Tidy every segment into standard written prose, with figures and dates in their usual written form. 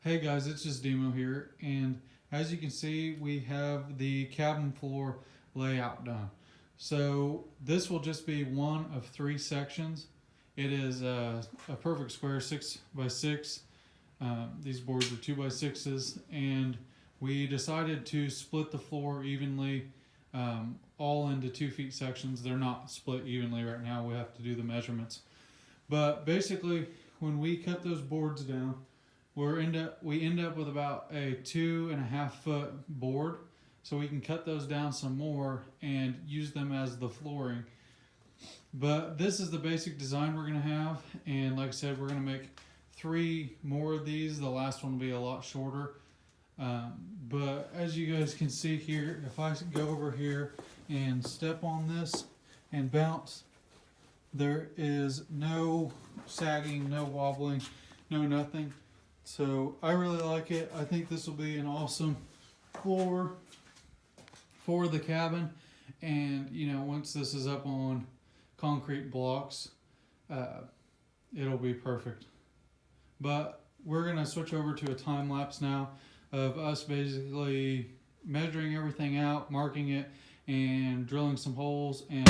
Hey guys, it's just Demo here, and as you can see, we have the cabin floor layout done. So this will just be one of three sections. It is a perfect square 6x6. These boards are 2x6s, and we decided to split the floor evenly, all into 2 feet sections. They're not split evenly right now. We have to do the measurements. But basically, when we cut those boards down, we end up with about a 2.5 foot board, so we can cut those down some more and use them as the flooring. But this is the basic design we're going to have, and like I said, we're going to make 3 more of these. The last one will be a lot shorter. But as you guys can see here, if I go over here and step on this and bounce, there is no sagging, no wobbling, no nothing. So I really like it. I think this will be an awesome floor for the cabin. And you know, once this is up on concrete blocks, it'll be perfect. But we're gonna switch over to a time lapse now of us basically measuring everything out, marking it, and drilling some holes and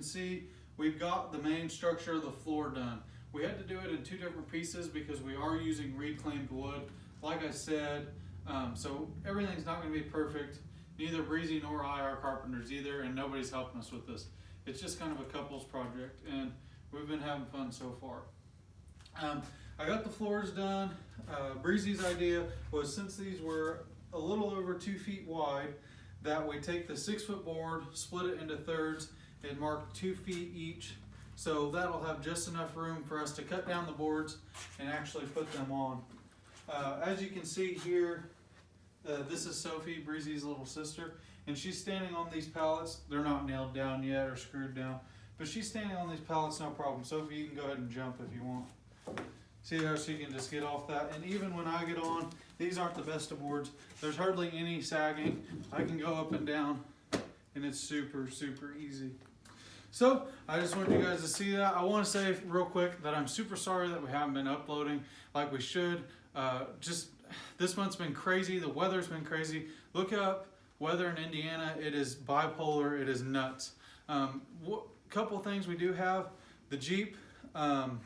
see, we've got the main structure of the floor done. We had to do it in 2 different pieces because we are using reclaimed wood, like I said. So everything's not going to be perfect. Neither Breezy nor I are carpenters either, and nobody's helping us with this. It's just kind of a couples project, and we've been having fun so far. I got the floors done. Breezy's idea was, since these were a little over 2 feet wide, that we take the 6 foot board, split it into thirds, and mark 2 feet each. So that'll have just enough room for us to cut down the boards and actually put them on. As you can see here, this is Sophie, Breezy's little sister, and she's standing on these pallets. They're not nailed down yet or screwed down, but she's standing on these pallets, no problem. Sophie, you can go ahead and jump if you want. See how she can just get off that. And even when I get on, these aren't the best of boards. There's hardly any sagging. I can go up and down, and it's super, super easy. So I just wanted you guys to see that. I want to say real quick that I'm super sorry that we haven't been uploading like we should. Just this month's been crazy. The weather's been crazy. Look up weather in Indiana. It is bipolar. It is nuts. Couple things we do have. The Jeep. I've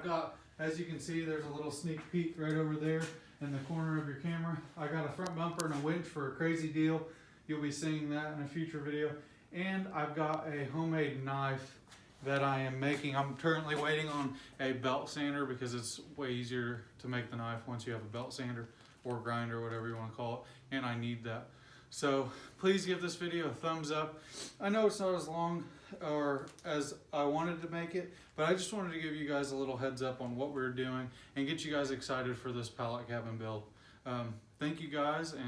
got, as you can see, there's a little sneak peek right over there in the corner of your camera. I got a front bumper and a winch for a crazy deal. You'll be seeing that in a future video. And I've got a homemade knife that I am making. I'm currently waiting on a belt sander because it's way easier to make the knife once you have a belt sander or grinder, whatever you want to call it, and I need that. So please give this video a thumbs up. I know it's not as long or as I wanted to make it, but I just wanted to give you guys a little heads up on what we're doing and get you guys excited for this pallet cabin build. Thank you guys. And